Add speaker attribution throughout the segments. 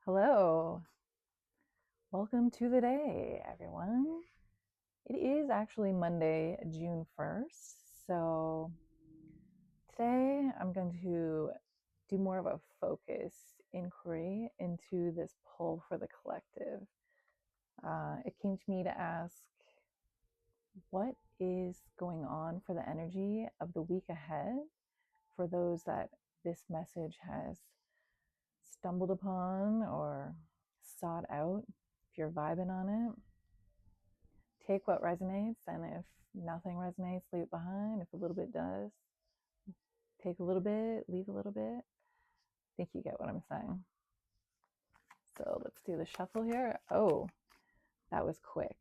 Speaker 1: Hello, welcome to the day, everyone. It is actually Monday, June 1st. So today I'm going to do more of a focused inquiry into this pull for the collective. It came to me to ask what is going on for the energy of the week ahead for those that this message has stumbled upon or sought out. If you're vibing on it, take what resonates, and if nothing resonates, leave it behind. If a little bit does, take a little bit, leave a little bit. I think you get what I'm saying. So let's do the shuffle here. Oh, that was quick.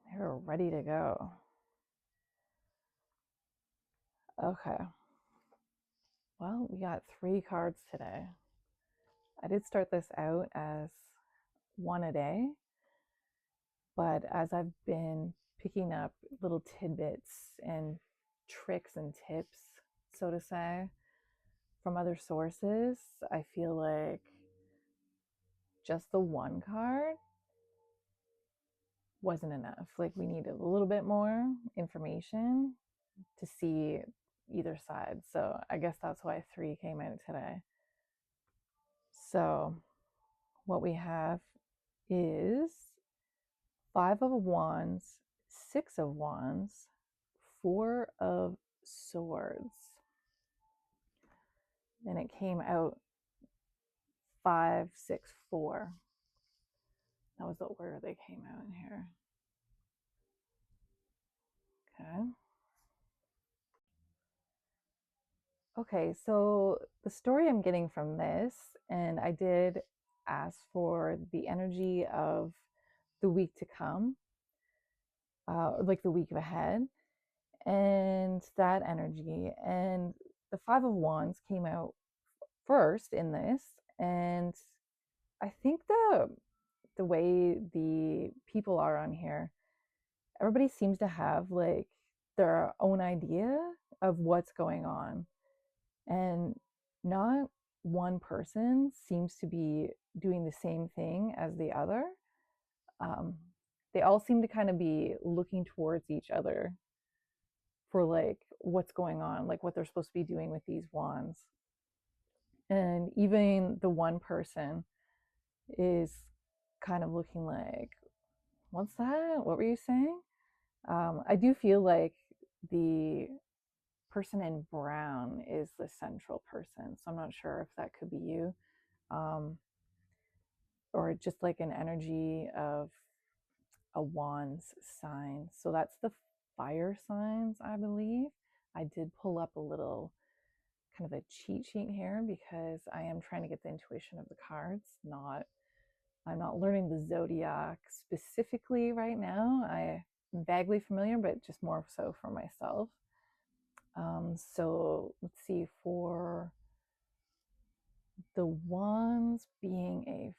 Speaker 1: They're ready to go. Okay. Well, we got 3 cards today. I did start this out as one a day, but as I've been picking up little tidbits and tricks and tips, so to say, from other sources, I feel like just the one card wasn't enough. Like, we needed a little bit more information to see either side. So I guess that's why 3 came out today. So what we have is 5 of Wands, 6 of Wands, 4 of Swords. Then it came out 5, 6, 4. That was the order they came out in here. Okay. Okay, so the story I'm getting from this, and I did ask for the energy of the week to come, like the week ahead, and that energy. And the 5 of Wands came out first in this, and I think the way the people are on here, everybody seems to have like their own idea of what's going on. And not one person seems to be doing the same thing as the other. Um, they all seem to kind of be looking towards each other for like what's going on, like what they're supposed to be doing with these wands. And even the one person is kind of looking like, what's that? What were you saying? I do feel like the person in brown is the central person. So I'm not sure if that could be you, or just like an energy of a wands sign. So that's the fire signs, I believe. I did pull up a little kind of a cheat sheet here because I am trying to get the intuition of the cards. I'm not learning the zodiac specifically right now. I'm vaguely familiar, but just more so for myself. So let's see, for the wands being a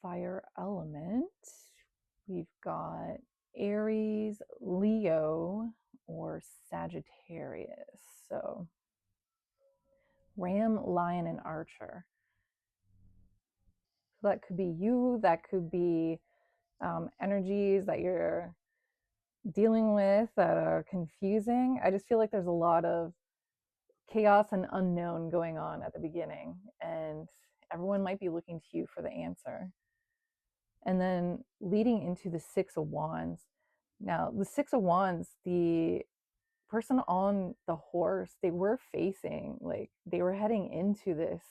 Speaker 1: fire element, we've got Aries, Leo, or Sagittarius. So Ram, Lion, and Archer. So that could be you. That could be energies that you're dealing with that are confusing. I just feel like there's a lot of chaos and unknown going on at the beginning, and everyone might be looking to you for the answer. And then leading into the 6 of Wands. Now, the 6 of Wands, the person on the horse, they were facing, like, they were heading into this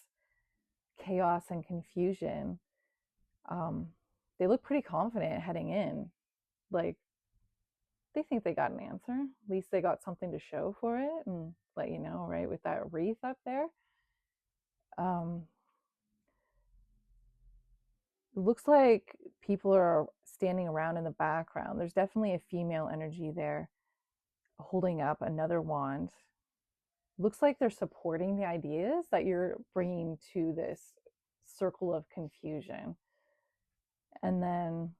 Speaker 1: chaos and confusion. They look pretty confident heading in. Like, they think they got an answer. At least they got something to show for it and let you know, right? With that wreath up there. It looks like people are standing around in the background. There's definitely a female energy there holding up another wand. Looks like they're supporting the ideas that you're bringing to this circle of confusion. And then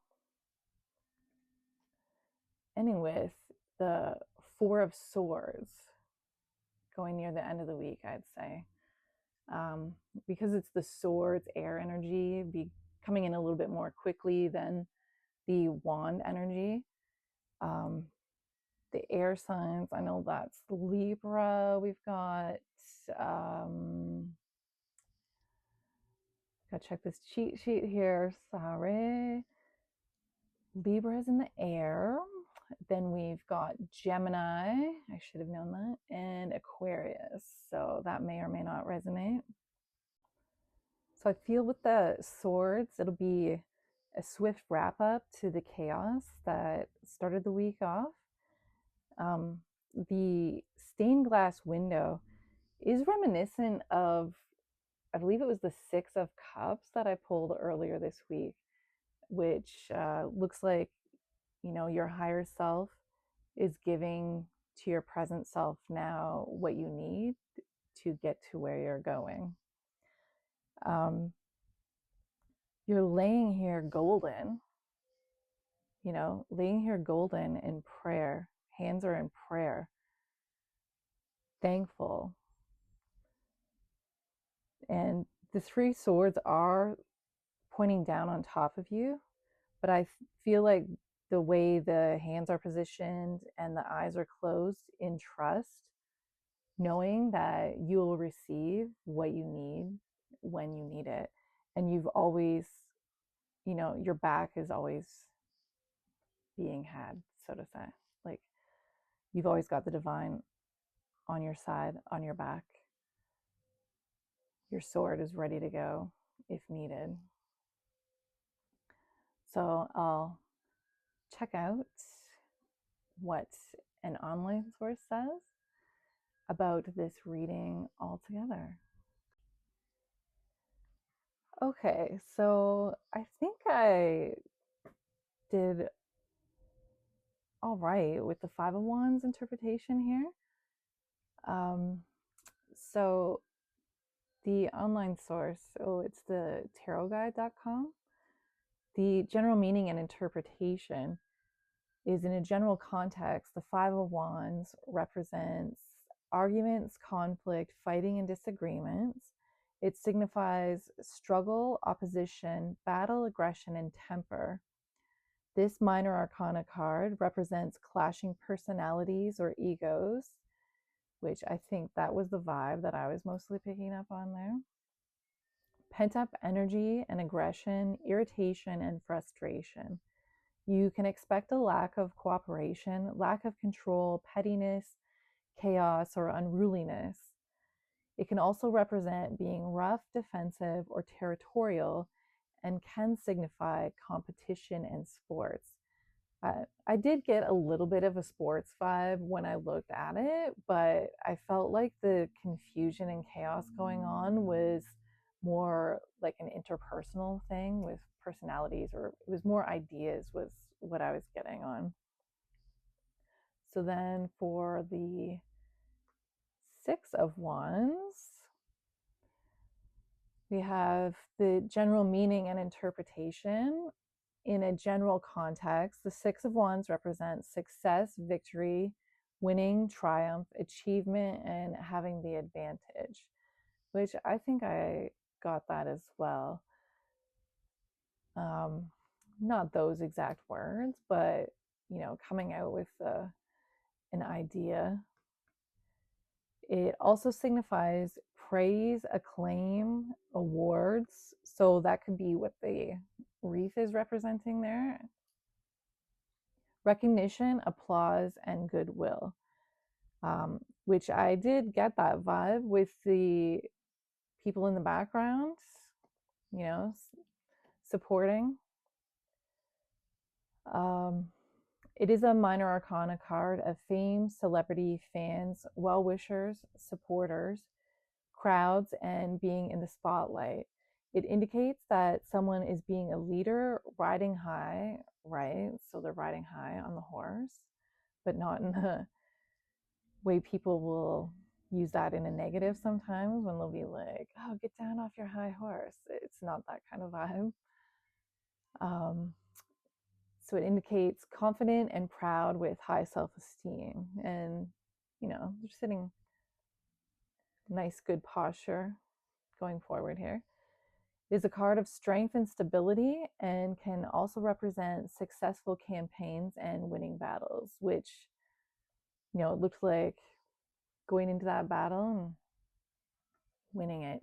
Speaker 1: ending with the 4 of Swords, going near the end of the week, I'd say. um, because it's the swords air energy be coming in a little bit more quickly than the wand energy. um, the air signs, I know that's Libra. We've got gotta check this cheat sheet here, sorry. Libra is in the air. Then we've got Gemini, I should have known that, and Aquarius. So that may or may not resonate. So I feel with the swords, it'll be a swift wrap up to the chaos that started the week off. Um, the stained glass window is reminiscent of, I believe it was the Six of Cups that I pulled earlier this week, which looks like, you know, your higher self is giving to your present self now what you need to get to where you're going. Um, you're laying here golden, you know, laying here golden in prayer. Hands are in prayer, thankful. And the three swords are pointing down on top of you, but I feel like the way the hands are positioned and the eyes are closed in trust, knowing that you will receive what you need when you need it. And you've always, you know, your back is always being had, so to say. Like, you've always got the divine on your side, on your back. Your sword is ready to go if needed. So I'll check out what an online source says about this reading altogether. Okay, so I think I did all right with the Five of Wands interpretation here. So the online source, oh, it's the tarotguide.com. The general meaning and interpretation is, in a general context, the Five of Wands represents arguments, conflict, fighting, and disagreements. It signifies struggle, opposition, battle, aggression, and temper. This minor arcana card represents clashing personalities or egos, which I think that was the vibe that I was mostly picking up on there. Pent up energy and aggression, irritation, and frustration. You can expect a lack of cooperation, lack of control, pettiness, chaos, or unruliness. It can also represent being rough, defensive, or territorial, and can signify competition in sports. I did get a little bit of a sports vibe when I looked at it, but I felt like the confusion and chaos going on was more like an interpersonal thing with personalities, or it was more ideas, was what I was getting on. So then for the Six of Wands, we have the general meaning and interpretation. In a general context, the Six of Wands represents success, victory, winning, triumph, achievement, and having the advantage, which I think I got that as well. Not those exact words, but, you know, coming out with an idea. It also signifies praise, acclaim, awards. So that could be what the wreath is representing there. Recognition, applause, and goodwill, which I did get that vibe with the people in the background, you know, supporting. It is a minor arcana card of fame, celebrity, fans, well-wishers, supporters, crowds, and being in the spotlight. It indicates that someone is being a leader, riding high, right? So they're riding high on the horse, but not in the way people will use that in a negative sometimes, when they'll be like, oh, get down off your high horse. It's not that kind of vibe. So it indicates confident and proud with high self-esteem, and, you know, they're sitting nice, good posture. going forward here. It is a card of strength and stability and can also represent successful campaigns and winning battles, which, it looks like going into that battle and winning it.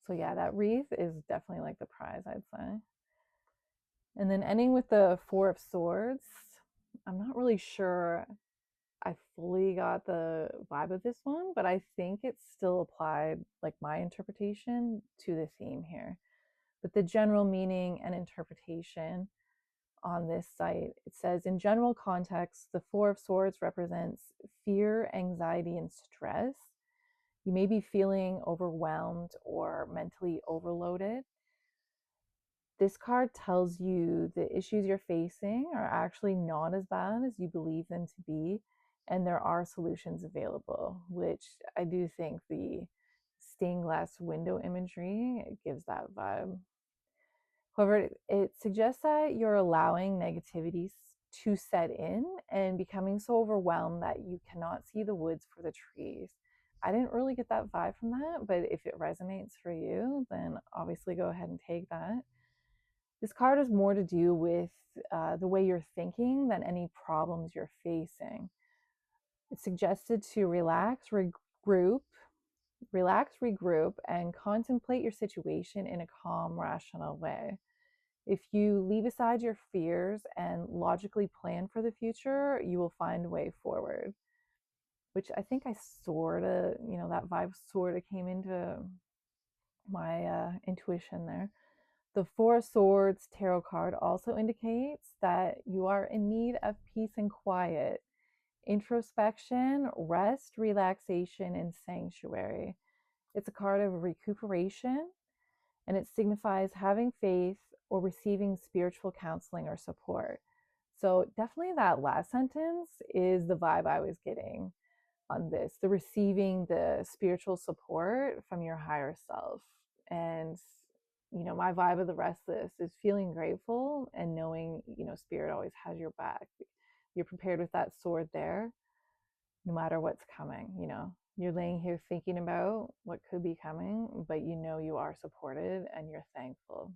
Speaker 1: So yeah, that wreath is definitely like the prize, I'd say. And then ending with the Four of Swords. I'm not really sure I fully got the vibe of this one, but I think it's still applied, like my interpretation, to the theme here. But the general meaning and interpretation on this site, it says, in general context, the Four of Swords represents fear, anxiety, and stress. You may be feeling overwhelmed or mentally overloaded. This card tells you the issues you're facing are actually not as bad as you believe them to be, and there are solutions available, which I do think the stained glass window imagery gives that vibe. However, it suggests that you're allowing negativities to set in and becoming so overwhelmed that you cannot see the woods for the trees. I didn't really get that vibe from that, but if it resonates for you, then obviously go ahead and take that. This card has more to do with the way you're thinking than any problems you're facing. It's suggested to regroup, and contemplate your situation in a calm, rational way. If you leave aside your fears and logically plan for the future, you will find a way forward. Which I think I sort of, that vibe sort of came into my intuition there. The Four of Swords tarot card also indicates that you are in need of peace and quiet, introspection, rest, relaxation, and sanctuary. It's a card of recuperation, and it signifies having faith or receiving spiritual counseling or support. So definitely that last sentence is the vibe I was getting on this, the receiving the spiritual support from your higher self. And my vibe of the rest of this is feeling grateful and knowing, spirit always has your back. You're prepared with that sword there, no matter what's coming. You're laying here thinking about what could be coming, but you are supported and you're thankful.